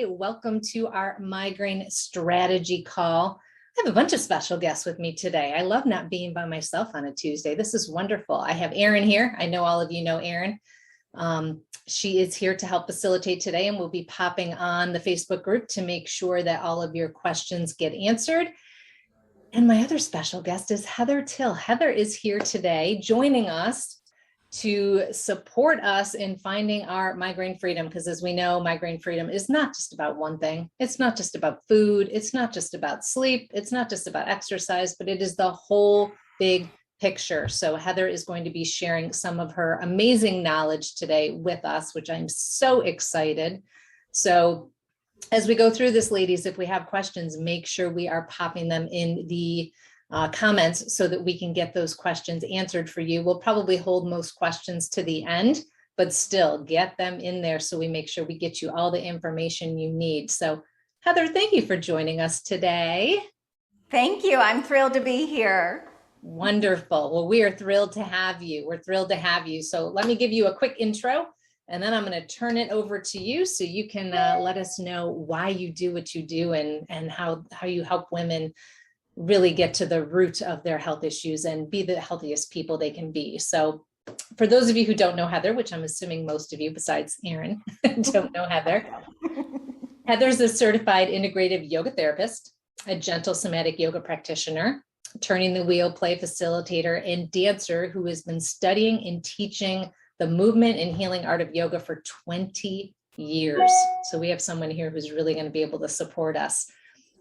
Welcome to our migraine strategy call. I have a bunch of special guests with me today. I love not being by myself on a Tuesday. This is wonderful. I have Erin here. I know all of you know Erin. She is here to help facilitate today, and we'll be popping on the Facebook group to make sure that all of your questions get answered. And my other special guest is Heather Till. Heather is here today joining us to support us in finding our migraine freedom. Because as we know, migraine freedom is not just about one thing. It's not just about food. It's not just about sleep. It's not just about exercise, but it is the whole big picture. So Heather is going to be sharing some of her amazing knowledge today with us, which I'm so excited. So as we go through this, ladies, if we have questions, make sure we are popping them in the comments so that we can get those questions answered for you. We'll probably hold most questions to the end, but still get them in there so we make sure we get you all the information you need. So Heather, thank you for joining us today. Thank you. I'm thrilled to be here. Wonderful. Well, we are thrilled to have you. We're thrilled to have you. So let me give you a quick intro, and then I'm going to turn it over to you so you can let us know why you do what you do and how you help women really get to the root of their health issues and be the healthiest people they can be. So for those of you who don't know Heather, which I'm assuming most of you besides Erin don't know Heather, Heather's a certified integrative yoga therapist, a gentle somatic yoga practitioner, turning the wheel play facilitator, and dancer who has been studying and teaching the movement and healing art of yoga for 20 years. So we have someone here who's really going to be able to support us.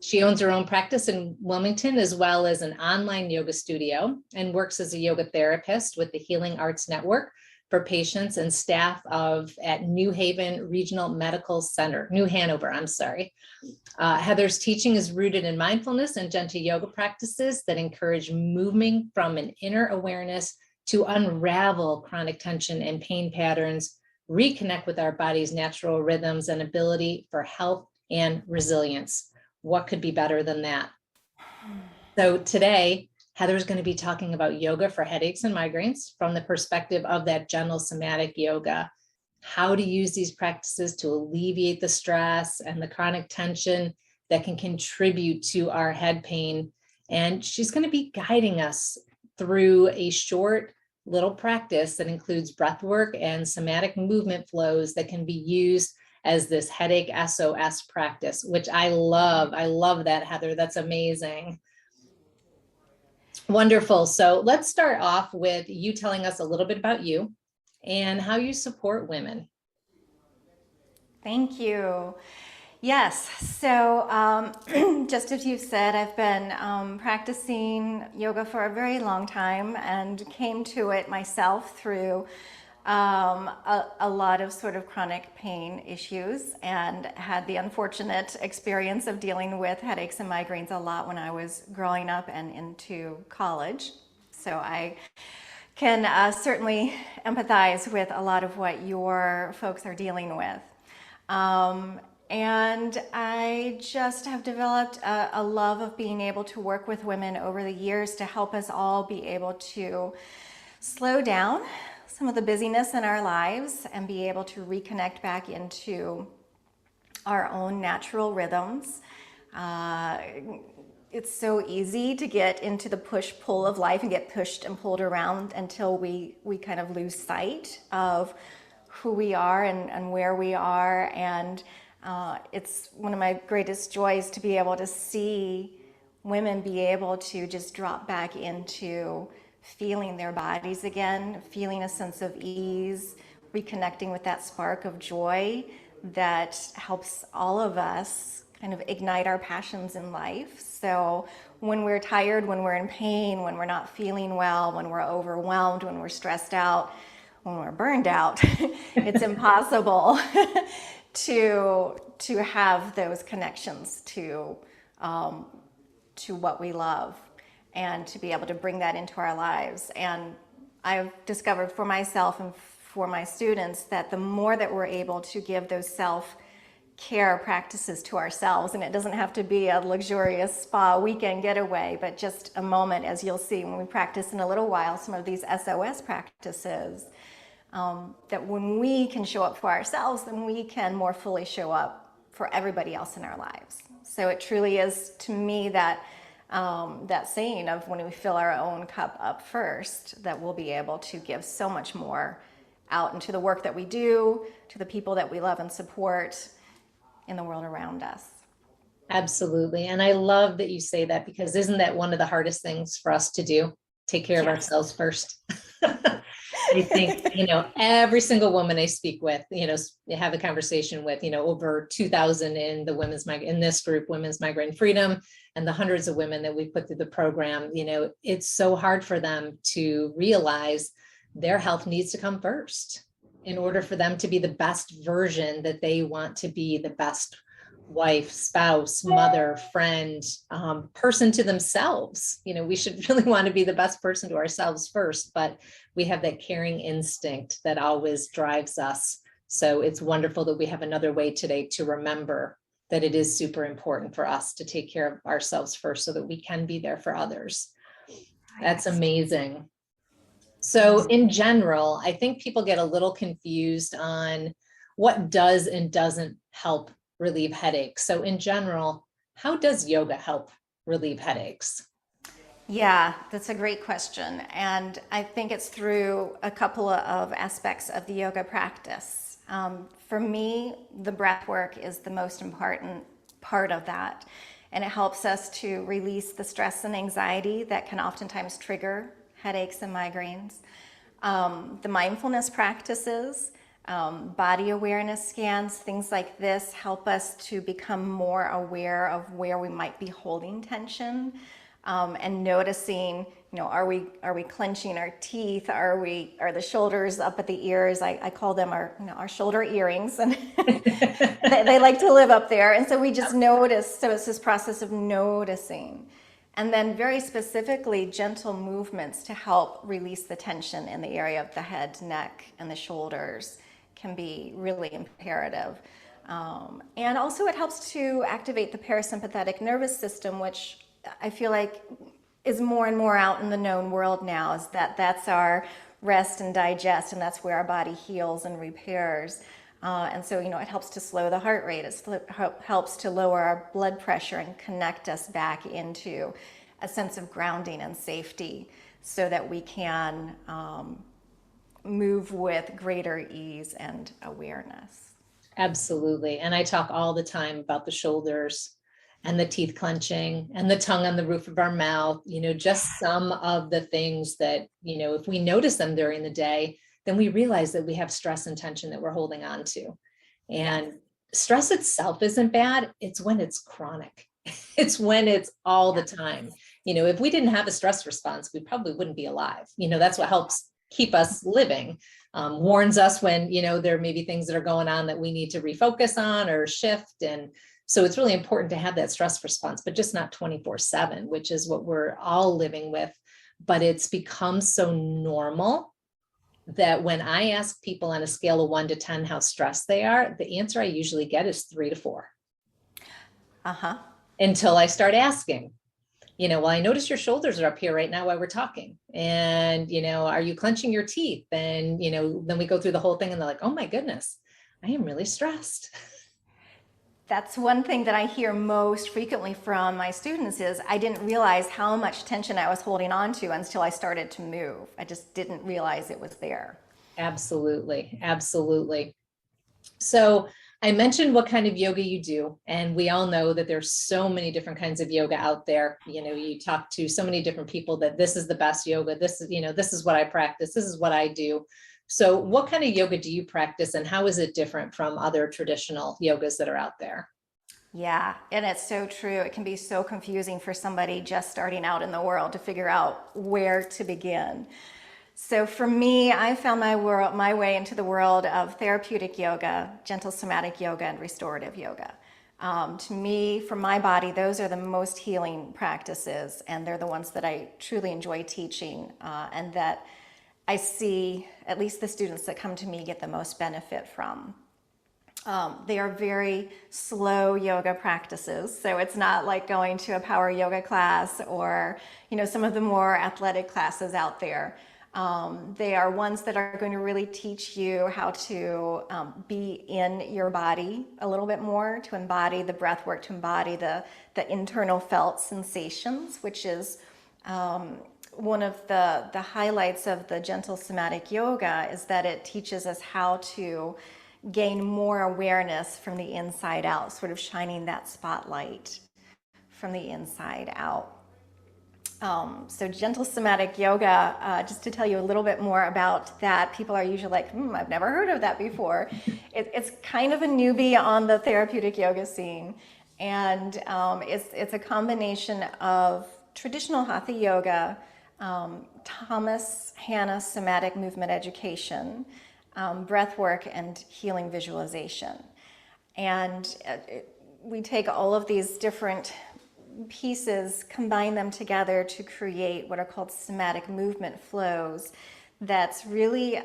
She owns her own practice in Wilmington, as well as an online yoga studio, and works as a yoga therapist with the Healing Arts Network for patients and staff at New Haven Regional Medical Center, New Hanover, I'm sorry. Heather's teaching is rooted in mindfulness and gentle yoga practices that encourage moving from an inner awareness to unravel chronic tension and pain patterns, reconnect with our body's natural rhythms and ability for health and resilience. What could be better than that? So today, Heather's going to be talking about yoga for headaches and migraines from the perspective of that gentle somatic yoga, how to use these practices to alleviate the stress and the chronic tension that can contribute to our head pain. And she's going to be guiding us through a short little practice that includes breath work and somatic movement flows that can be used as this headache SOS practice, which I love. I love that, Heather. That's amazing. Wonderful. So let's start off with you telling us a little bit about you and how you support women. Thank you. Yes. So just as you said, I've been practicing yoga for a very long time and came to it myself through a lot of sort of chronic pain issues, and had the unfortunate experience of dealing with headaches and migraines a lot when I was growing up and into college. So I can certainly empathize with a lot of what your folks are dealing with. And I just have developed a love of being able to work with women over the years to help us all be able to slow down some of the busyness in our lives and be able to reconnect back into our own natural rhythms. It's so easy to get into the push-pull of life and get pushed and pulled around until we kind of lose sight of who we are and where we are. And it's one of my greatest joys to be able to see women be able to just drop back into feeling their bodies again, feeling a sense of ease, reconnecting with that spark of joy that helps all of us kind of ignite our passions in life. So when we're tired, when we're in pain, when we're not feeling well, when we're overwhelmed, when we're stressed out, when we're burned out, it's impossible to have those connections to what we love, and to be able to bring that into our lives. And I've discovered for myself and for my students that the more that we're able to give those self-care practices to ourselves, and it doesn't have to be a luxurious spa weekend getaway, but just a moment, as you'll see when we practice in a little while, some of these SOS practices, that when we can show up for ourselves, then we can more fully show up for everybody else in our lives. So it truly is, to me, that that saying of when we fill our own cup up first, that we'll be able to give so much more out into the work that we do, to the people that we love and support in the world around us. Absolutely. And I love that you say that, because isn't that one of the hardest things for us to do? Take care of ourselves first. I think, every single woman I speak with, have a conversation with, over 2,000 in the in this group, Women's Migraine Freedom, and the hundreds of women that we put through the program, it's so hard for them to realize their health needs to come first in order for them to be the best version that they want to be, the best wife, spouse, mother, friend, person to themselves. We should really want to be the best person to ourselves first, but we have that caring instinct that always drives us. So it's wonderful that we have another way today to remember that it is super important for us to take care of ourselves first so that we can be there for others. That's amazing. So in general, I think people get a little confused on what does and doesn't help relieve headaches. So in general, how does yoga help relieve headaches? Yeah, that's a great question. And I think it's through a couple of aspects of the yoga practice. For me, the breath work is the most important part of that. And it helps us to release the stress and anxiety that can oftentimes trigger headaches and migraines. The mindfulness practices, body awareness scans, things like this help us to become more aware of where we might be holding tension, and noticing, are we clenching our teeth? Are the shoulders up at the ears? I call them our shoulder earrings, and they like to live up there. And so we just notice. So it's this process of noticing. And then very specifically, gentle movements to help release the tension in the area of the head, neck, and the shoulders can be really imperative. And also it helps to activate the parasympathetic nervous system, which I feel like is more and more out in the known world now, is that's our rest and digest, and that's where our body heals and repairs. And so, it helps to slow the heart rate. It helps to lower our blood pressure and connect us back into a sense of grounding and safety so that we can move with greater ease and awareness. Absolutely. And I talk all the time about the shoulders and the teeth clenching and the tongue on the roof of our mouth, just some of the things that, if we notice them during the day, then we realize that we have stress and tension that we're holding on to. And stress itself isn't bad. It's when it's chronic. It's when it's all the time. If we didn't have a stress response, we probably wouldn't be alive. That's what helps keep us living, warns us when, there may be things that are going on that we need to refocus on or shift. And so it's really important to have that stress response, but just not 24/7, which is what we're all living with. But it's become so normal that when I ask people on a scale of 1 to 10 how stressed they are, the answer I usually get is 3 to 4. Until I start asking, well, I notice your shoulders are up here right now while we're talking. And, are you clenching your teeth? And, then we go through the whole thing and they're like, oh my goodness, I am really stressed. That's one thing that I hear most frequently from my students is I didn't realize how much tension I was holding on to until I started to move. I just didn't realize it was there. Absolutely. Absolutely. So I mentioned what kind of yoga you do, and we all know that there's so many different kinds of yoga out there. You talk to so many different people that this is the best yoga. This is what I practice. This is what I do. So what kind of yoga do you practice, and how is it different from other traditional yogas that are out there? Yeah, and it's so true. It can be so confusing for somebody just starting out in the world to figure out where to begin. So for me, I found my way into the world of therapeutic yoga, gentle somatic yoga, and restorative yoga. To me, for my body, those are the most healing practices, and they're the ones that I truly enjoy teaching, and that I see at least the students that come to me get the most benefit from. They are very slow yoga practices, so it's not like going to a power yoga class or some of the more athletic classes out there. They are ones that are going to really teach you how to be in your body a little bit more, to embody the breath work, to embody the internal felt sensations, which is one of the highlights of the gentle somatic yoga, is that it teaches us how to gain more awareness from the inside out, sort of shining that spotlight from the inside out. So gentle somatic yoga, just to tell you a little bit more about that, people are usually like, I've never heard of that before. It's kind of a newbie on the therapeutic yoga scene. And it's a combination of traditional hatha yoga, Thomas Hanna somatic movement education, breath work, and healing visualization. And we take all of these different pieces, combine them together to create what are called somatic movement flows. That's really,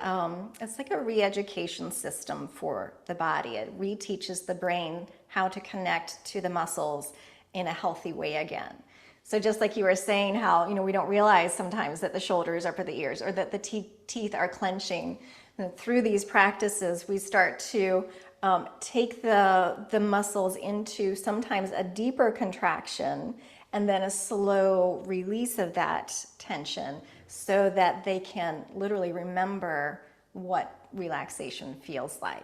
it's like a re-education system for the body. It reteaches the brain how to connect to the muscles in a healthy way again. So just like you were saying, how, we don't realize sometimes that the shoulders are for the ears, or that the teeth are clenching. And through these practices, we start to take the muscles into sometimes a deeper contraction and then a slow release of that tension, so that they can literally remember what relaxation feels like.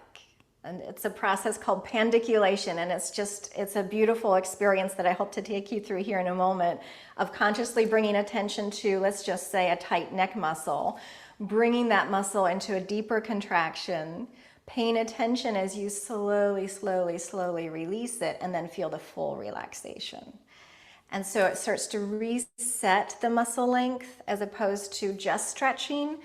And it's a process called pandiculation, and it's a beautiful experience that I hope to take you through here in a moment, of consciously bringing attention to, let's just say, a tight neck muscle, bringing that muscle into a deeper contraction, paying attention as you slowly, slowly, slowly release it, and then feel the full relaxation. And so it starts to reset the muscle length, as opposed to just stretching,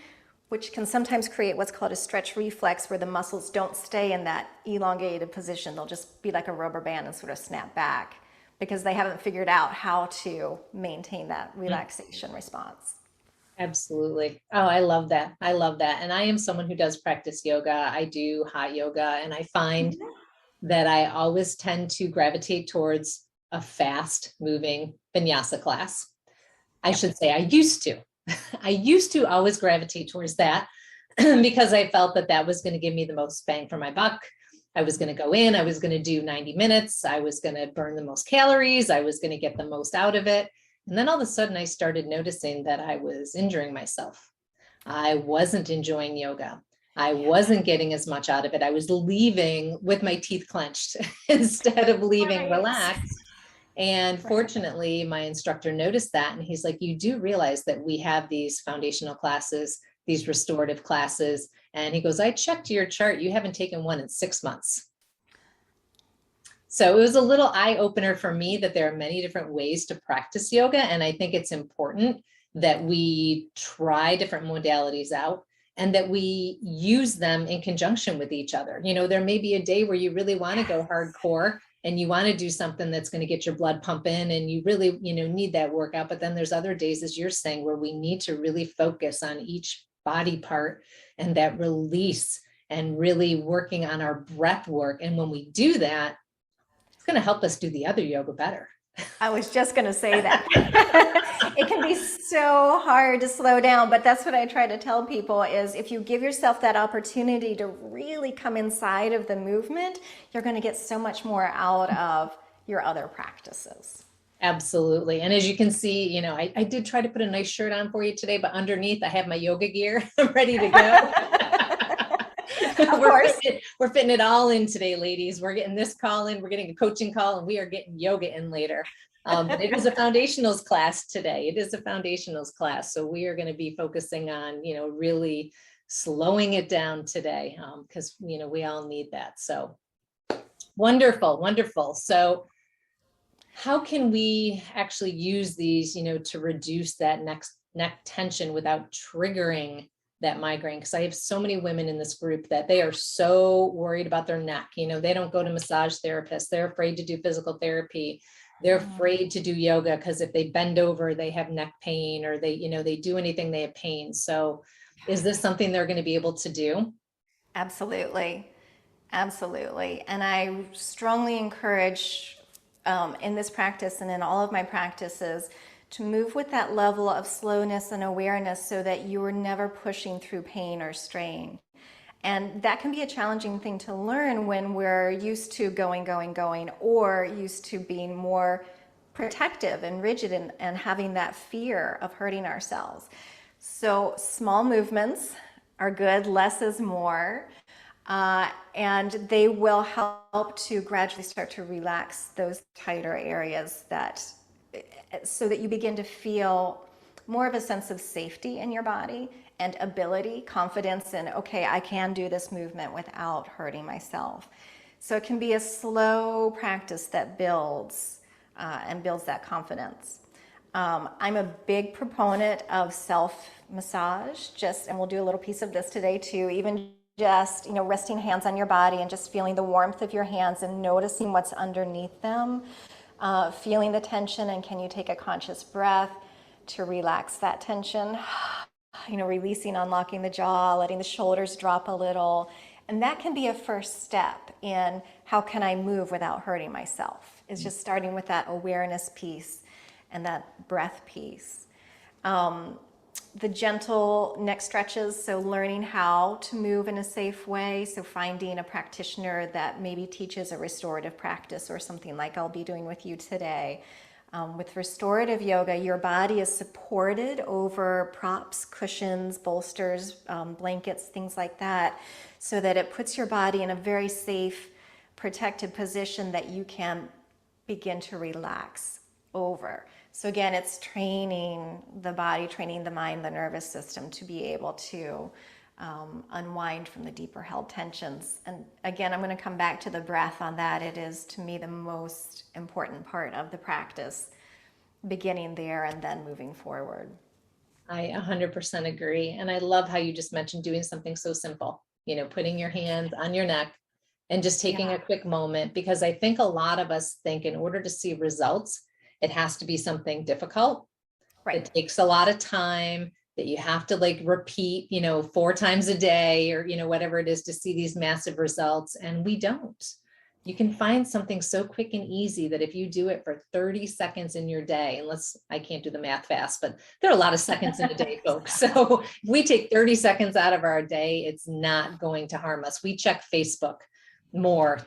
which can sometimes create what's called a stretch reflex, where the muscles don't stay in that elongated position. They'll just be like a rubber band and sort of snap back, because they haven't figured out how to maintain that relaxation response. Absolutely. Oh, I love that. I love that. And I am someone who does practice yoga. I do hot yoga, and I find that I always tend to gravitate towards a fast moving vinyasa class. I should say I used to. I used to always gravitate towards that because I felt that that was going to give me the most bang for my buck. I was going to go in, I was going to do 90 minutes. I was going to burn the most calories. I was going to get the most out of it. And then all of a sudden I started noticing that I was injuring myself. I wasn't enjoying yoga. I wasn't getting as much out of it. I was leaving with my teeth clenched instead of leaving relaxed. And fortunately, my instructor noticed that, and he's like, you do realize that we have these foundational classes, these restorative classes. And he goes, I checked your chart. You haven't taken one in 6 months. So it was a little eye opener for me that there are many different ways to practice yoga. And I think it's important that we try different modalities out, and that we use them in conjunction with each other. There may be a day where you really want to go hardcore and you want to do something that's going to get your blood pumping, and you really, need that workout. But then there's other days, as you're saying, where we need to really focus on each body part and that release, and really working on our breath work. And when we do that, it's going to help us do the other yoga better. I was just going to say that. It can be so hard to slow down, but that's what I try to tell people, is if you give yourself that opportunity to really come inside of the movement, you're going to get so much more out of your other practices. Absolutely. And as you can see, I did try to put a nice shirt on for you today, but underneath I have my yoga gear. I'm ready to go. We're fitting it all in today, ladies. We're getting this call in, we're getting a coaching call, and we are getting yoga in later. But it is a foundationals class today. It is a foundationals class. So we are going to be focusing on, really slowing it down today, because, we all need that. So wonderful, wonderful. So how can we actually use these, to reduce that neck tension without triggering that migraine? Because I have so many women in this group that they are so worried about their neck. They don't go to massage therapists. They're afraid to do physical therapy. They're afraid to do yoga because if they bend over, they have neck pain, or they do anything, they have pain. So is this something they're going to be able to do? Absolutely. Absolutely. And I strongly encourage in this practice and in all of my practices to move with that level of slowness and awareness so that you are never pushing through pain or strain. And that can be a challenging thing to learn when we're used to going, or used to being more protective and rigid and having that fear of hurting ourselves. So small movements are good, less is more, and they will help to gradually start to relax those tighter areas so that you begin to feel more of a sense of safety in your body and ability, confidence in, okay, I can do this movement without hurting myself. So it can be a slow practice that builds and builds that confidence. I'm a big proponent of self-massage, and we'll do a little piece of this today too, even just, resting hands on your body and just feeling the warmth of your hands and noticing what's underneath them, feeling the tension, and can you take a conscious breath to relax that tension? Releasing, unlocking the jaw, letting the shoulders drop a little. And that can be a first step in how can I move without hurting myself. It's just starting with that awareness piece and that breath piece. The gentle neck stretches, so learning how to move in a safe way. So finding a practitioner that maybe teaches a restorative practice or something like I'll be doing with you today. With restorative yoga, your body is supported over props, cushions, bolsters, blankets, things like that, so that it puts your body in a very safe, protected position that you can begin to relax over. So again, it's training the body, training the mind, the nervous system to be able to unwind from the deeper held tensions. And again, I'm going to come back to the breath on that. It is, to me, the most important part of the practice, beginning there and then moving forward. I 100% agree. And I love how you just mentioned doing something so simple, putting your hands on your neck and just taking a quick moment, because I think a lot of us think in order to see results, it has to be something difficult. Right. It takes a lot of time, that you have to repeat, 4 times a day or, whatever it is to see these massive results. And we don't. You can find something so quick and easy that if you do it for 30 seconds in your day, I can't do the math fast, but there are a lot of seconds in a day, folks. So if we take 30 seconds out of our day, it's not going to harm us. We check Facebook more,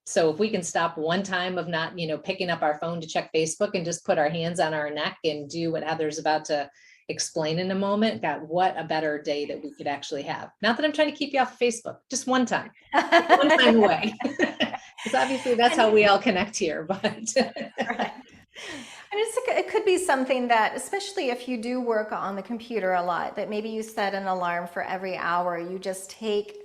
so if we can stop one time of not, picking up our phone to check Facebook and just put our hands on our neck and do what Heather's about to explain in a moment, God, what a better day that we could actually have. Not that I'm trying to keep you off of Facebook, just one time away. Because obviously that's how we all connect here, but. Right. And it could be something that, especially if you do work on the computer a lot, that maybe you set an alarm for every hour. You just take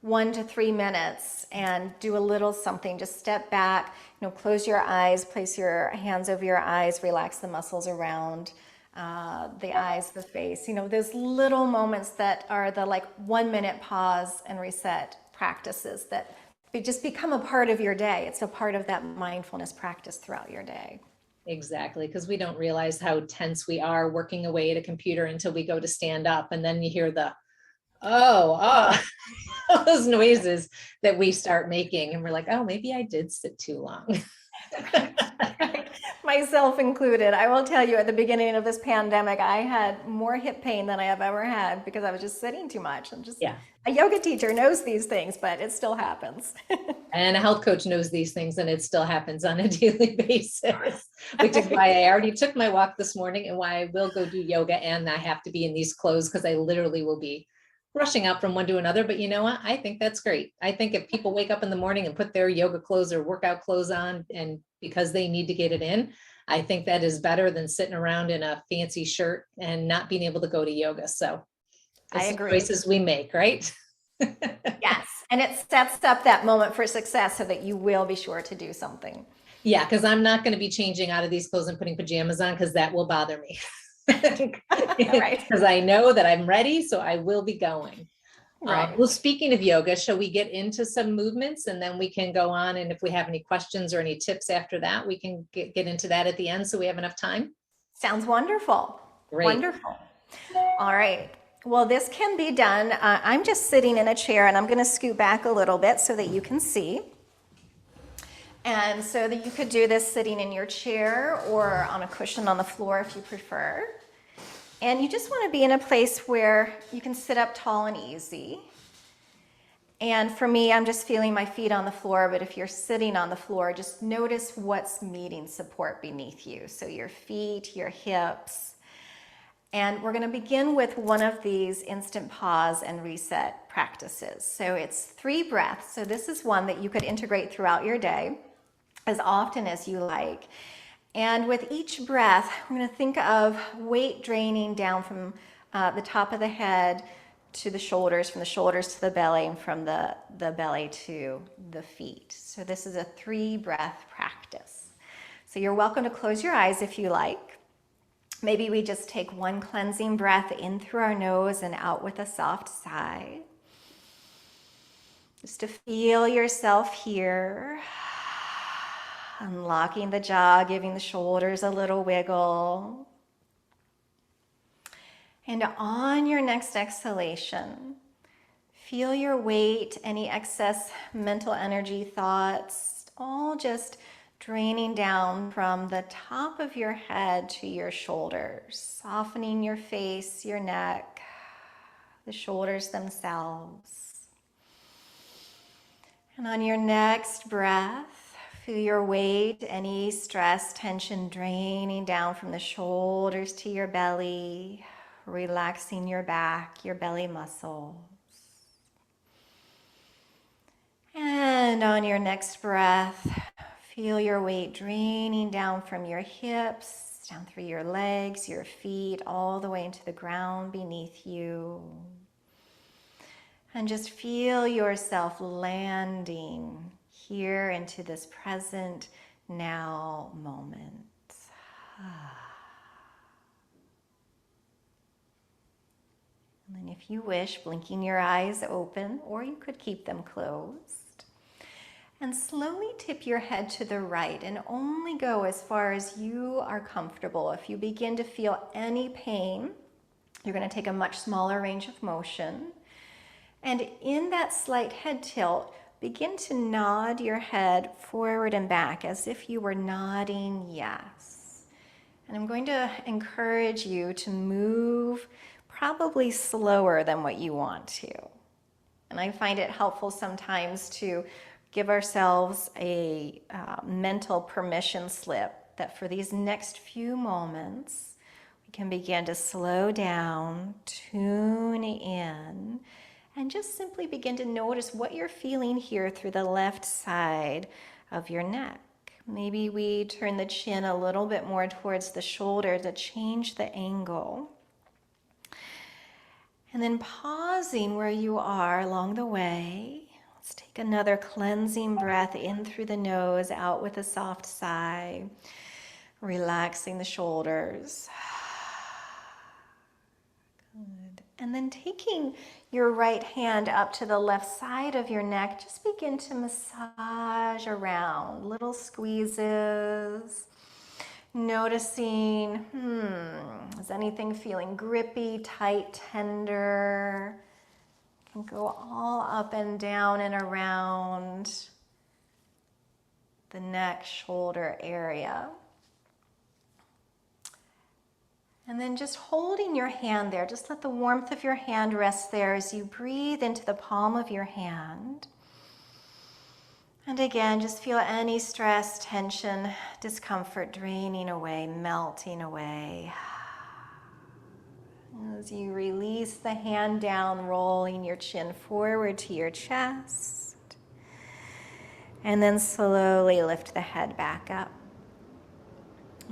1 to 3 minutes and do a little something. Just step back, close your eyes, place your hands over your eyes, relax the muscles around the eyes, the face. Those little moments that are the 1 minute pause and reset practices that just become a part of your day. It's a part of that mindfulness practice throughout your day. Exactly, because we don't realize how tense we are working away at a computer until we go to stand up, and then you hear the all those noises that we start making, and we're like, oh, maybe I did sit too long. Myself included. I will tell you, at the beginning of this pandemic, I had more hip pain than I have ever had because I was just sitting too much. I'm just a yoga teacher knows these things, but it still happens. And a health coach knows these things, and it still happens on a daily basis, which is why I already took my walk this morning and why I will go do yoga, and I have to be in these clothes because I literally will be rushing out from one to another. But you know what? I think that's great. I think if people wake up in the morning and put their yoga clothes or workout clothes on, and because they need to get it in, I think that is better than sitting around in a fancy shirt and not being able to go to yoga. So I agree. Choices we make, right? Yes. And it sets up that moment for success so that you will be sure to do something. Yeah, because I'm not going to be changing out of these clothes and putting pajamas on, because that will bother me. Right. Because I know that I'm ready, so I will be going. Right. Well, speaking of yoga, shall we get into some movements and then we can go on? And if we have any questions or any tips after that, we can get into that at the end, so we have enough time. Sounds wonderful. Great. Wonderful. All right. Well, this can be done. I'm just sitting in a chair, and I'm going to scoot back a little bit so that you can see. And so that you could do this sitting in your chair or on a cushion on the floor if you prefer. And you just want to be in a place where you can sit up tall and easy. And for me, I'm just feeling my feet on the floor, but if you're sitting on the floor, just notice what's meeting support beneath you. So your feet, your hips. And we're going to begin with one of these instant pause and reset practices. So it's 3 breaths. So this is one that you could integrate throughout your day as often as you like. And with each breath, we're going to think of weight draining down from the top of the head to the shoulders, from the shoulders to the belly, and from the belly to the feet. So this is a 3-breath practice. So you're welcome to close your eyes if you like. Maybe we just take one cleansing breath in through our nose and out with a soft sigh. Just to feel yourself here. Unlocking the jaw, giving the shoulders a little wiggle. And on your next exhalation, feel your weight, any excess mental energy, thoughts, all just draining down from the top of your head to your shoulders, softening your face, your neck, the shoulders themselves. And on your next breath, feel your weight, any stress, tension draining down from the shoulders to your belly, relaxing your back, your belly muscles. And on your next breath, feel your weight draining down from your hips, down through your legs, your feet, all the way into the ground beneath you. And just feel yourself landing here into this present now moment. And then if you wish, blinking your eyes open, or you could keep them closed. And slowly tip your head to the right and only go as far as you are comfortable. If you begin to feel any pain, you're going to take a much smaller range of motion. And in that slight head tilt, begin to nod your head forward and back as if you were nodding yes. And I'm going to encourage you to move probably slower than what you want to. And I find it helpful sometimes to give ourselves a mental permission slip that for these next few moments, we can begin to slow down, tune in, and just simply begin to notice what you're feeling here through the left side of your neck. Maybe we turn the chin a little bit more towards the shoulder to change the angle. And then pausing where you are along the way. Let's take another cleansing breath in through the nose, out with a soft sigh, relaxing the shoulders. Good. And then taking your right hand up to the left side of your neck, just begin to massage around, little squeezes. Noticing, is anything feeling grippy, tight, tender? Can go all up and down and around the neck, shoulder area. And then just holding your hand there, just let the warmth of your hand rest there as you breathe into the palm of your hand. And again, just feel any stress, tension, discomfort draining away, melting away. As you release the hand down, rolling your chin forward to your chest. And then slowly lift the head back up.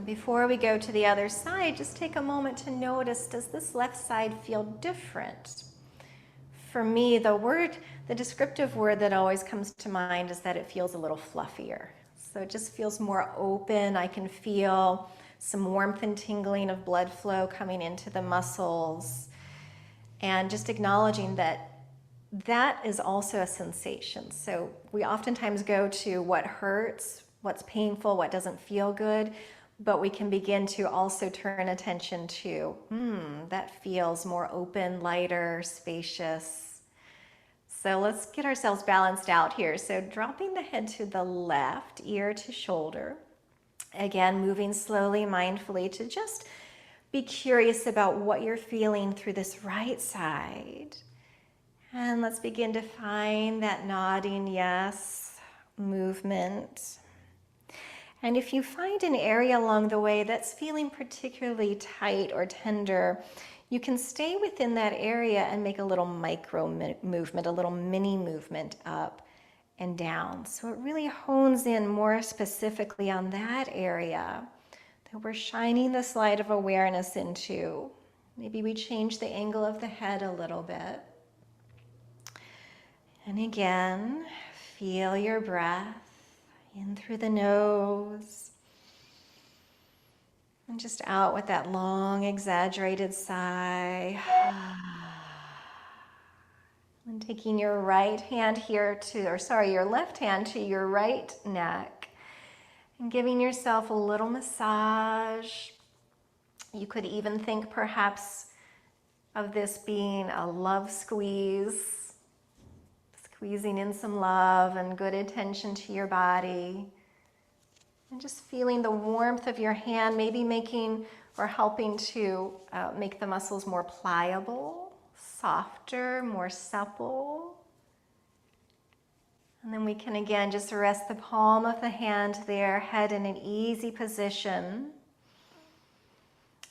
Before we go to the other side, just take a moment to notice, does this left side feel different? For me, the descriptive word that always comes to mind is that it feels a little fluffier. So it just feels more open. I can feel some warmth and tingling of blood flow coming into the muscles. And just acknowledging that that is also a sensation. So we oftentimes go to what hurts, what's painful, what doesn't feel good. But we can begin to also turn attention to, that feels more open, lighter, spacious. So let's get ourselves balanced out here. So dropping the head to the left, ear to shoulder. Again, moving slowly, mindfully to just be curious about what you're feeling through this right side. And let's begin to find that nodding yes movement. And if you find an area along the way that's feeling particularly tight or tender, you can stay within that area and make a little micro movement, a little mini movement up and down. So it really hones in more specifically on that area that we're shining this light of awareness into. Maybe we change the angle of the head a little bit. And again, feel your breath in through the nose and just out with that long, exaggerated sigh. And taking your right hand here your left hand to your right neck and giving yourself a little massage. You could even think perhaps of this being a love squeeze, squeezing in some love and good attention to your body. And just feeling the warmth of your hand, maybe making or helping to make the muscles more pliable, softer, more supple. And then we can again just rest the palm of the hand there, head in an easy position.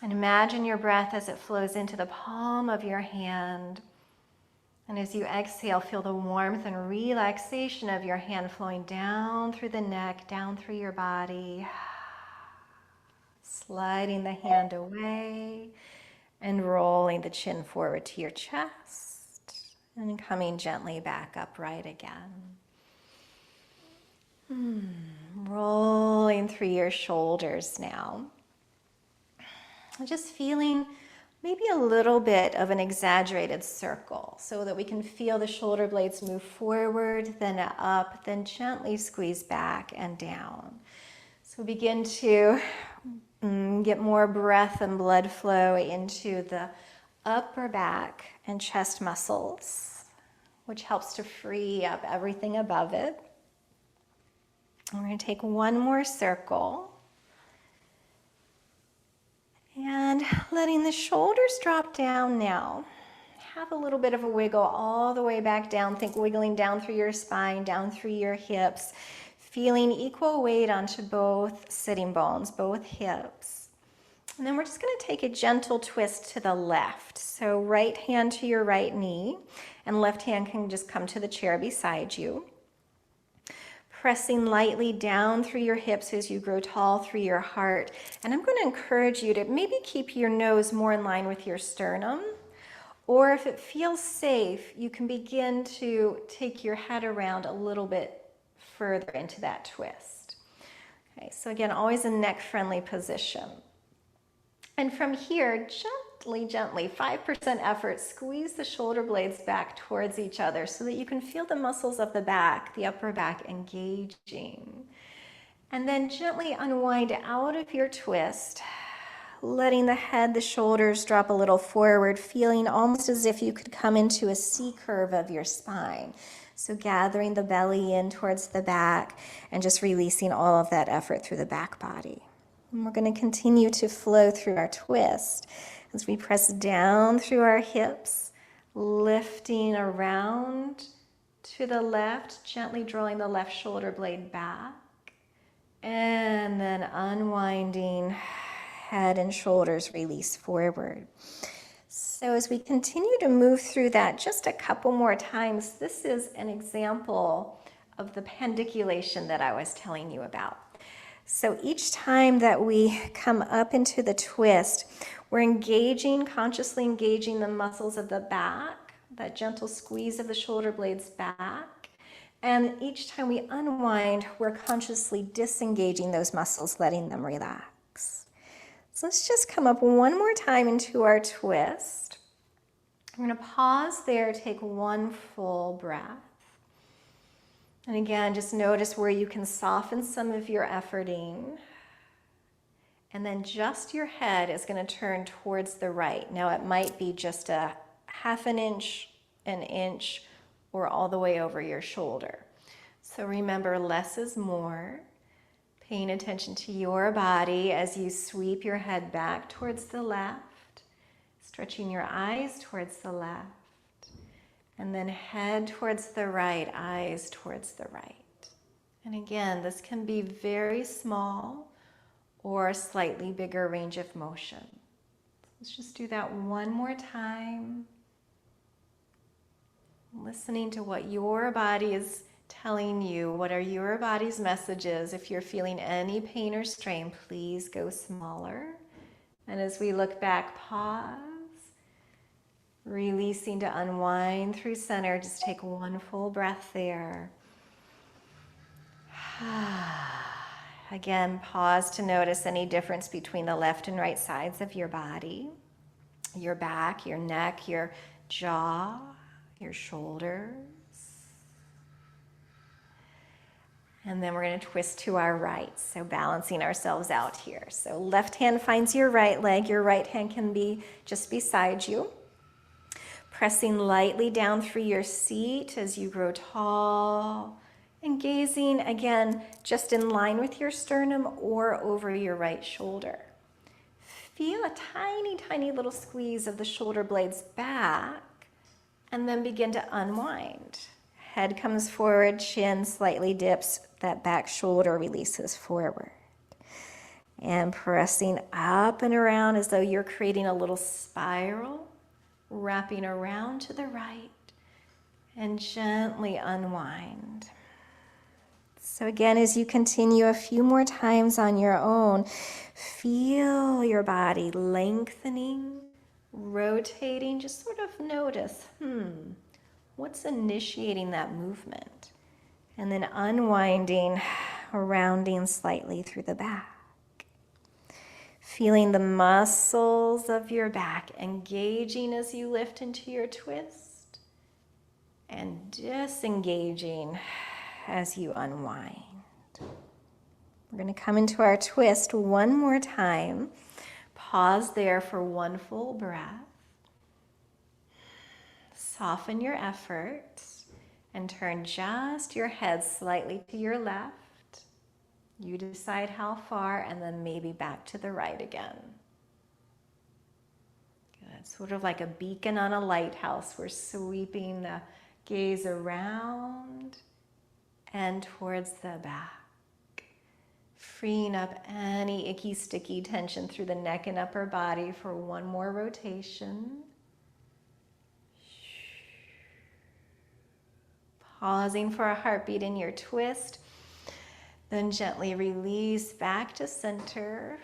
And imagine your breath as it flows into the palm of your hand. And as you exhale, feel the warmth and relaxation of your hand flowing down through the neck, down through your body. Sliding the hand away and rolling the chin forward to your chest. And coming gently back upright again. Rolling through your shoulders now. Just feeling maybe a little bit of an exaggerated circle so that we can feel the shoulder blades move forward, then up, then gently squeeze back and down. So begin to get more breath and blood flow into the upper back and chest muscles, which helps to free up everything above it. We're going to take one more circle. And letting the shoulders drop down now. Have a little bit of a wiggle all the way back down. Think wiggling down through your spine, down through your hips. Feeling equal weight onto both sitting bones, both hips. And then we're just going to take a gentle twist to the left. So right hand to your right knee, and left hand can just come to the chair beside you. Pressing lightly down through your hips as you grow tall through your heart. And I'm going to encourage you to maybe keep your nose more in line with your sternum. Or if it feels safe, you can begin to take your head around a little bit further into that twist. Okay, so again, always a neck-friendly position. And from here, gently, 5% effort, squeeze the shoulder blades back towards each other so that you can feel the muscles of the back, the upper back engaging. And then gently unwind out of your twist, letting the head, the shoulders drop a little forward, feeling almost as if you could come into a C curve of your spine. So gathering the belly in towards the back and just releasing all of that effort through the back body. And we're going to continue to flow through our twist as we press down through our hips, lifting around to the left, gently drawing the left shoulder blade back, and then unwinding, head and shoulders release forward. So as we continue to move through that just a couple more times, this is an example of the pandiculation that I was telling you about. So each time that we come up into the twist, we're consciously engaging the muscles of the back, that gentle squeeze of the shoulder blades back. And each time we unwind, we're consciously disengaging those muscles, letting them relax. So let's just come up one more time into our twist. We're going to pause there, take one full breath. And again, just notice where you can soften some of your efforting. And then just your head is going to turn towards the right. Now it might be just a half an inch, or all the way over your shoulder. So remember, less is more. Paying attention to your body as you sweep your head back towards the left, stretching your eyes towards the left, and then head towards the right, eyes towards the right. And again, this can be very small or a slightly bigger range of motion. Let's just do that one more time. Listening to what your body is telling you. What are your body's messages? If you're feeling any pain or strain, please go smaller. And as we look back, pause. Releasing to unwind through center. Just take one full breath there. Again, pause to notice any difference between the left and right sides of your body, your back, your neck, your jaw, your shoulders. And then we're going to twist to our right, so balancing ourselves out here. So left hand finds your right leg, your right hand can be just beside you. Pressing lightly down through your seat as you grow tall, and gazing again just in line with your sternum or over your right shoulder. Feel a tiny, tiny little squeeze of the shoulder blades back, and then begin to unwind. Head comes forward, chin slightly dips, that back shoulder releases forward. And pressing up and around as though you're creating a little spiral, wrapping around to the right, and gently unwind. So again, as you continue a few more times on your own, feel your body lengthening, rotating. Just sort of notice, what's initiating that movement? And then unwinding, rounding slightly through the back. Feeling the muscles of your back engaging as you lift into your twist, and disengaging as you unwind. We're going to come into our twist one more time. Pause there for one full breath. Soften your effort and turn just your head slightly to your left. You decide how far, and then maybe back to the right again. Good. Sort of like a beacon on a lighthouse. We're sweeping the gaze around and towards the back. Freeing up any icky, sticky tension through the neck and upper body for one more rotation. Pausing for a heartbeat in your twist. Then gently release back to center.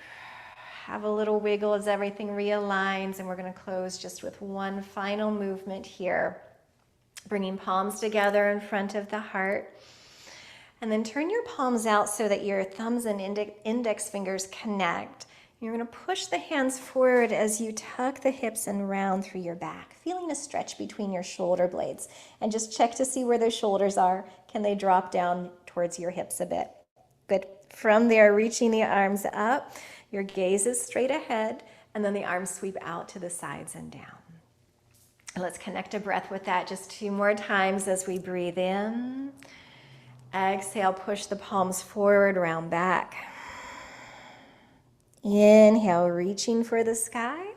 Have a little wiggle as everything realigns, and we're going to close just with one final movement here. Bringing palms together in front of the heart. And then turn your palms out so that your thumbs and index fingers connect. You're going to push the hands forward as you tuck the hips and round through your back, feeling a stretch between your shoulder blades. And just check to see where those shoulders are. Can they drop down towards your hips a bit? Good. From there, reaching the arms up, your gaze is straight ahead, and then the arms sweep out to the sides and down. And let's connect a breath with that just 2 more times as we breathe in. Exhale, push the palms forward, round back. Inhale, reaching for the sky.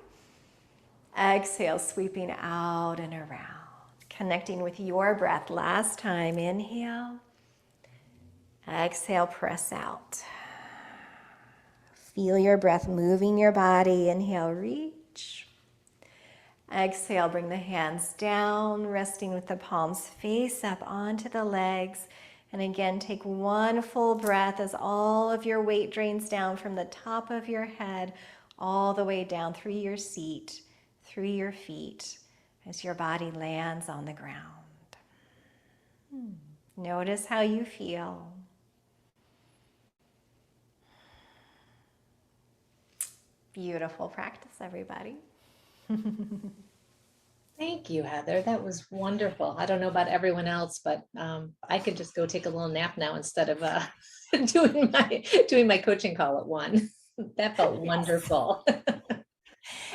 Exhale, sweeping out and around. Connecting with your breath. Last time, inhale. Exhale, press out. Feel your breath moving your body. Inhale, reach. Exhale, bring the hands down, resting with the palms face up onto the legs. And again, take one full breath as all of your weight drains down from the top of your head all the way down through your seat, through your feet, as your body lands on the ground. Notice how you feel. Beautiful practice, everybody. Thank you, Heather. That was wonderful. I don't know about everyone else, but I could just go take a little nap now instead of doing my coaching call at 1. That felt wonderful.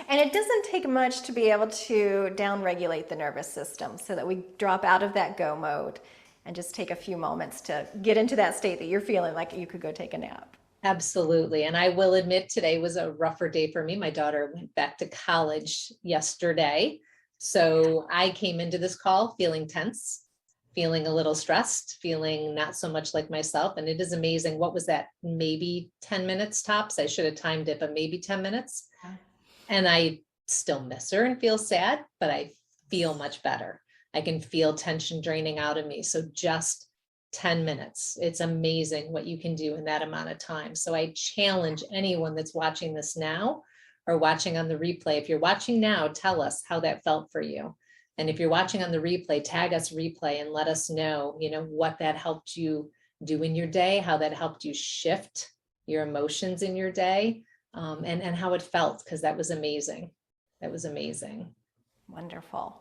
And it doesn't take much to be able to downregulate the nervous system so that we drop out of that go mode and just take a few moments to get into that state that you're feeling like you could go take a nap. Absolutely. And I will admit today was a rougher day for me. My daughter went back to college yesterday. So I came into this call feeling tense, feeling a little stressed, feeling not so much like myself. And it is amazing. What was that? Maybe 10 minutes tops. I should have timed it, but maybe 10 minutes. And I still miss her and feel sad, but I feel much better. I can feel tension draining out of me. So just 10 minutes. It's amazing what you can do in that amount of time. So I challenge anyone that's watching this now or watching on the replay. If you're watching now, tell us how that felt for you. And if you're watching on the replay, tag us replay and let us know, what that helped you do in your day, how that helped you shift your emotions in your day, and how it felt, because that was amazing. That was amazing. Wonderful.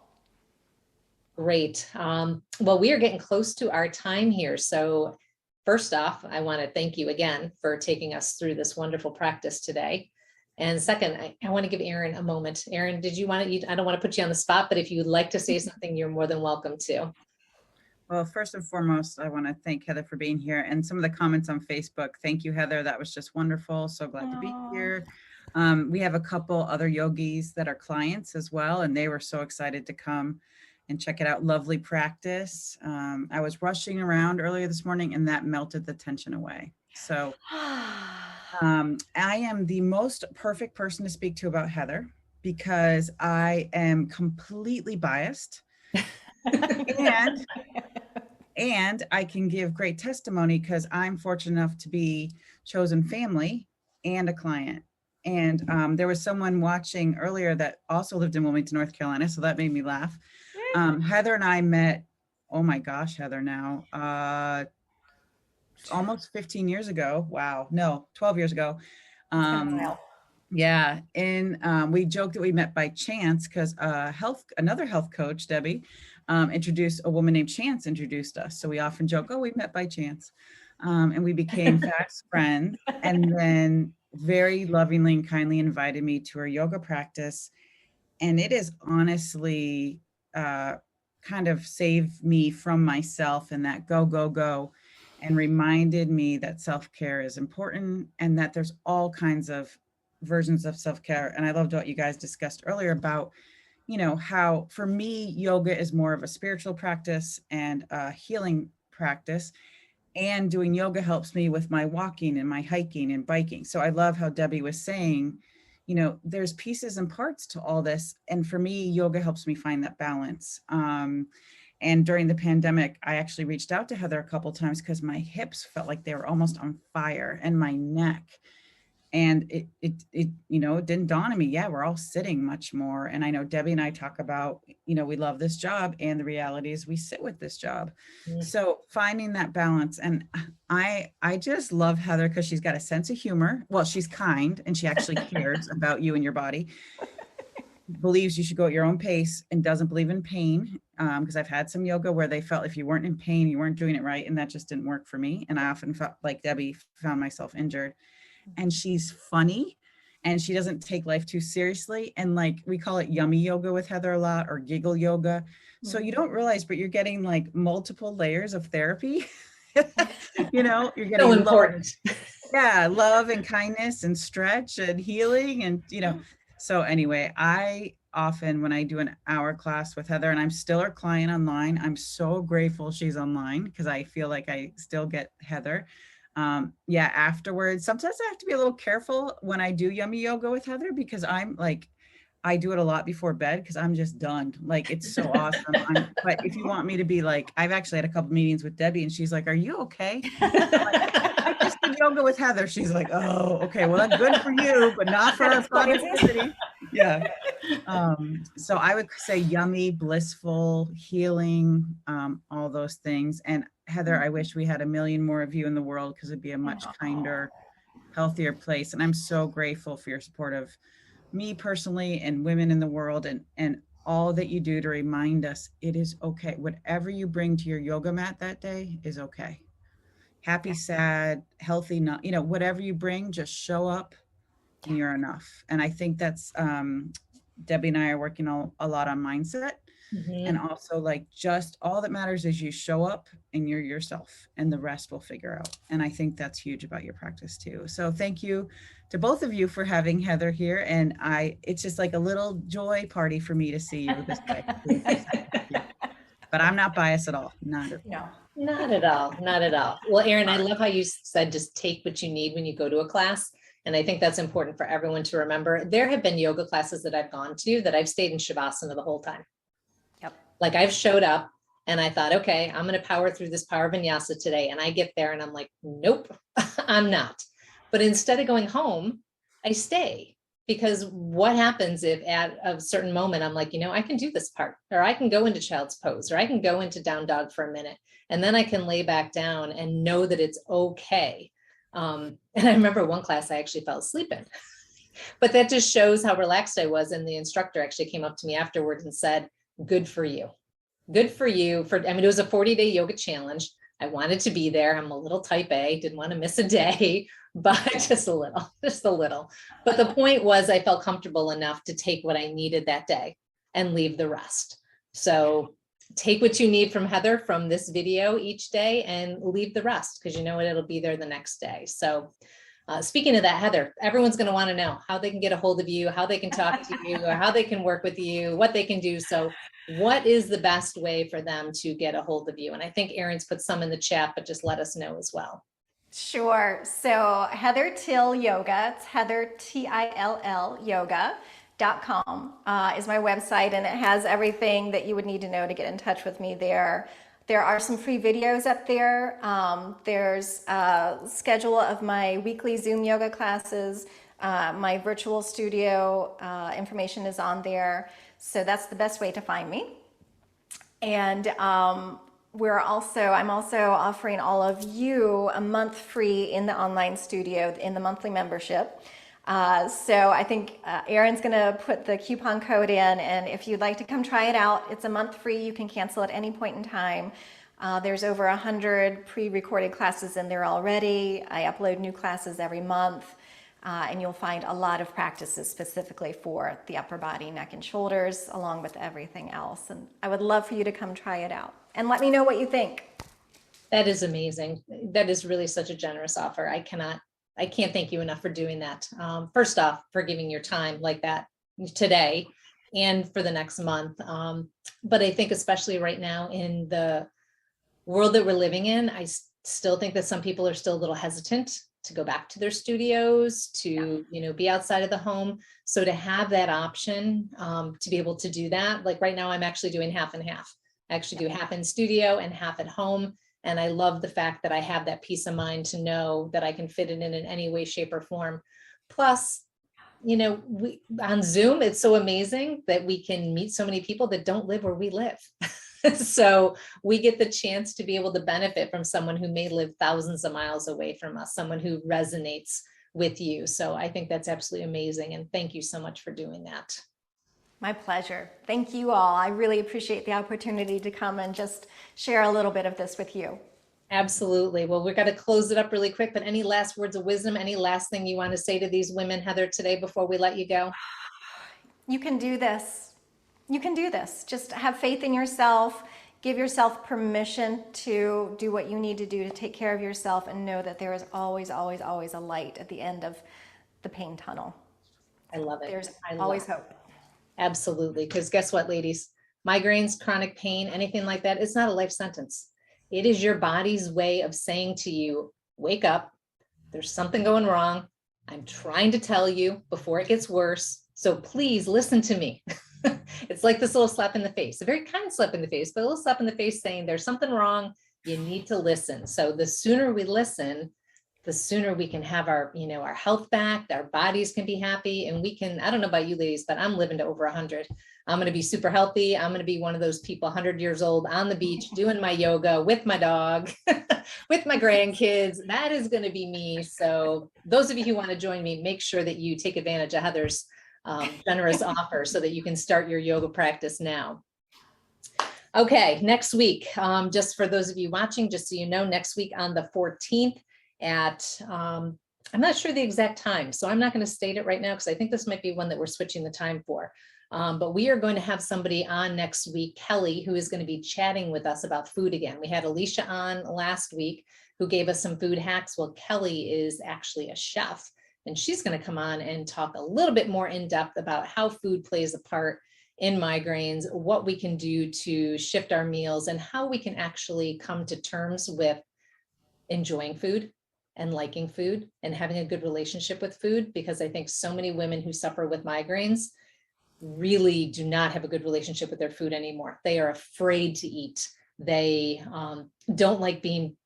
Great. Well, we are getting close to our time here. So first off, I want to thank you again for taking us through this wonderful practice today. And second, I want to give Erin a moment. Erin, did you want to, I don't want to put you on the spot, but if you would like to say something, you're more than welcome to. Well, first and foremost, I want to thank Heather for being here and some of the comments on Facebook. Thank you, Heather. That was just wonderful. So glad to be here. We have a couple other yogis that are clients as well, and they were so excited to come and check it out. Lovely practice. I was rushing around earlier this morning and that melted the tension away. So I am the most perfect person to speak to about Heather because I am completely biased and I can give great testimony because I'm fortunate enough to be chosen family and a client. And there was someone watching earlier that also lived in Wilmington, North Carolina. So that made me laugh. Heather and I met, oh my gosh, Heather, now, almost 15 years ago. Wow. No, 12 years ago. Yeah. And we joked that we met by chance because another health coach, Debbie, introduced a woman named Chance introduced us. So we often joke, oh, we met by chance. And we became fast friends. And then very lovingly and kindly invited me to her yoga practice. And it is honestly kind of saved me from myself and that go, and reminded me that self-care is important and that there's all kinds of versions of self-care. And I loved what you guys discussed earlier about, how for me, yoga is more of a spiritual practice and a healing practice. And doing yoga helps me with my walking and my hiking and biking. So I love how Debbie was saying, there's pieces and parts to all this. And for me, yoga helps me find that balance. And during the pandemic, I actually reached out to Heather a couple of times because my hips felt like they were almost on fire and my neck. And it didn't dawn on me. Yeah, we're all sitting much more. And I know Debbie and I talk about, we love this job and the reality is we sit with this job. So finding that balance. And I just love Heather because she's got a sense of humor. Well, she's kind and she actually cares about you and your body. Believes you should go at your own pace and doesn't believe in pain. Because I've had some yoga where they felt if you weren't in pain, you weren't doing it right. And that just didn't work for me. And I often felt like Debbie found myself injured. And she's funny and she doesn't take life too seriously. And like, we call it yummy yoga with Heather a lot or giggle yoga. So you don't realize, but you're getting like multiple layers of therapy. You're getting so important. Love and kindness and stretch and healing. And, so anyway, I often, when I do an hour class with Heather and I'm still her client online, I'm so grateful she's online because I feel like I still get Heather. Afterwards, sometimes I have to be a little careful when I do yummy yoga with Heather because I'm like, I do it a lot before bed because I'm just done. Like, it's so awesome. But if you want me to be like, I've actually had a couple meetings with Debbie and she's like, are you okay? I just did yoga with Heather. She's like, oh, okay. Well, that's good for you, but not for our productivity. Yeah. So I would say yummy, blissful, healing, all those things. And Heather, I wish we had a million more of you in the world because it'd be a much kinder, healthier place. And I'm so grateful for your support of me personally and women in the world and all that you do to remind us it is okay. Whatever you bring to your yoga mat that day is okay. Happy, sad, healthy, not, whatever you bring, just show up and you're enough. And I think that's, Debbie and I are working a lot on mindset. And also, like, just all that matters is you show up and you're yourself, and the rest will figure out. And I think that's huge about your practice too. So thank you to both of you for having Heather here. And it's just like a little joy party for me to see you this way. But I'm not biased at all. Not at all. No, not at all. Not at all. Well, Erin, I love how you said just take what you need when you go to a class. And I think that's important for everyone to remember. There have been yoga classes that I've gone to that I've stayed in Shavasana the whole time. Yep. Like I've showed up and I thought, okay, I'm going to power through this power vinyasa today. And I get there and I'm like, nope, I'm not. But instead of going home, I stay. Because what happens if at a certain moment, I'm like, I can do this part, or I can go into child's pose, or I can go into down dog for a minute, and then I can lay back down and know that it's okay. And I remember one class I actually fell asleep in, but that just shows how relaxed I was. And the instructor actually came up to me afterwards and said, good for you. Good for you. It was a 40-day yoga challenge. I wanted to be there. I'm a little type A, didn't want to miss a day, but just a little. But the point was I felt comfortable enough to take what I needed that day and leave the rest. So take what you need from Heather from this video each day and leave the rest, because you know what, it'll be there the next day. So speaking of that, Heather, everyone's going to want to know how they can get a hold of you, how they can talk to you, or how they can work with you, what they can do. So what is the best way for them to get a hold of you? And I think Erin's put some in the chat, but just let us know as well. Sure. So Heather Till Yoga, it's Heather Till yoga.com is my website, and it has everything that you would need to know to get in touch with me there. There are some free videos up there. There's a schedule of my weekly Zoom yoga classes. My virtual studio information is on there. So that's the best way to find me. And I'm also offering all of you a month free in the online studio in the monthly membership. So I think Erin's going to put the coupon code in, and if you'd like to come try it out, it's a month free. You can cancel at any point in time. There's over 100 pre-recorded classes in there already. I upload new classes every month. And you'll find a lot of practices specifically for the upper body, neck, and shoulders, along with everything else. And I would love for you to come try it out and let me know what you think. That is amazing. That is really such a generous offer. I can't thank you enough for doing that. First off, for giving your time like that today and for the next month. But I think especially right now in the world that we're living in, I still think that some people are still a little hesitant to go back to their studios, to, be outside of the home. So to have that option, to be able to do that, like right now, I'm actually doing half and half. I actually do half in studio and half at home. And I love the fact that I have that peace of mind to know that I can fit it in any way, shape, or form. Plus, we on Zoom, it's so amazing that we can meet so many people that don't live where we live. So we get the chance to be able to benefit from someone who may live thousands of miles away from us, someone who resonates with you. So I think that's absolutely amazing. And thank you so much for doing that. My pleasure. Thank you all. I really appreciate the opportunity to come and just share a little bit of this with you. Absolutely. Well, we've got to close it up really quick, but any last words of wisdom, any last thing you want to say to these women, Heather, today before we let you go? You can do this. You can do this. Just have faith in yourself. Give yourself permission to do what you need to do to take care of yourself, and know that there is always, always, always a light at the end of the pain tunnel. I love it. There's always hope. Absolutely. Because guess what, ladies? Migraines, chronic pain, anything like that, it's not a life sentence. It is your body's way of saying to you, wake up. There's something going wrong. I'm trying to tell you before it gets worse. So please listen to me. It's like this little slap in the face, a very kind slap in the face, but a little slap in the face saying there's something wrong. You need to listen. So the sooner we listen, the sooner we can have our health back, our bodies can be happy, and we can, I don't know about you ladies, but I'm living to over 100. I'm going to be super healthy. I'm going to be one of those people 100 years old on the beach, doing my yoga with my dog, with my grandkids. That is going to be me. So those of you who want to join me, make sure that you take advantage of Heather's generous offer so that you can start your yoga practice now. Okay, next week, just for those of you watching, just so you know, next week on the 14th at I'm not sure the exact time, so I'm not going to state it right now because I think this might be one that we're switching the time for. But we are going to have somebody on next week, Kelly, who is going to be chatting with us about food again. We had Alicia on last week who gave us some food hacks. Well, Kelly is actually a chef, and she's going to come on and talk a little bit more in depth about how food plays a part in migraines, what we can do to shift our meals, and how we can actually come to terms with enjoying food and liking food and having a good relationship with food, because I think so many women who suffer with migraines really do not have a good relationship with their food anymore. They are afraid to eat. They don't like being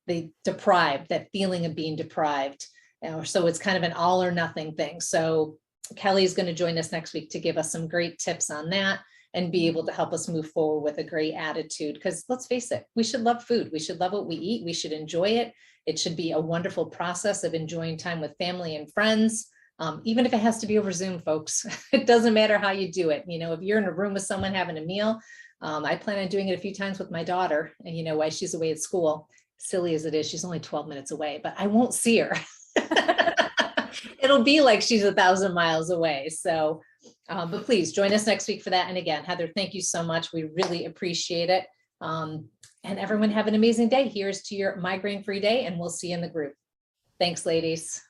deprived, that feeling of being deprived. So it's kind of an all or nothing thing. So Kelly is going to join us next week to give us some great tips on that and be able to help us move forward with a great attitude. Because let's face it, we should love food. We should love what we eat. We should enjoy it. It should be a wonderful process of enjoying time with family and friends, even if it has to be over Zoom, folks. It doesn't matter how you do it. You know, if you're in a room with someone having a meal, I plan on doing it a few times with my daughter, and you know, while she's away at school. Silly as it is, she's only 12 minutes away, but I won't see her. It'll be like she's 1,000 miles away. So, but please join us next week for that. And again, Heather, thank you so much. We really appreciate it. And everyone have an amazing day. Here's to your migraine-free day, and we'll see you in the group. Thanks, ladies.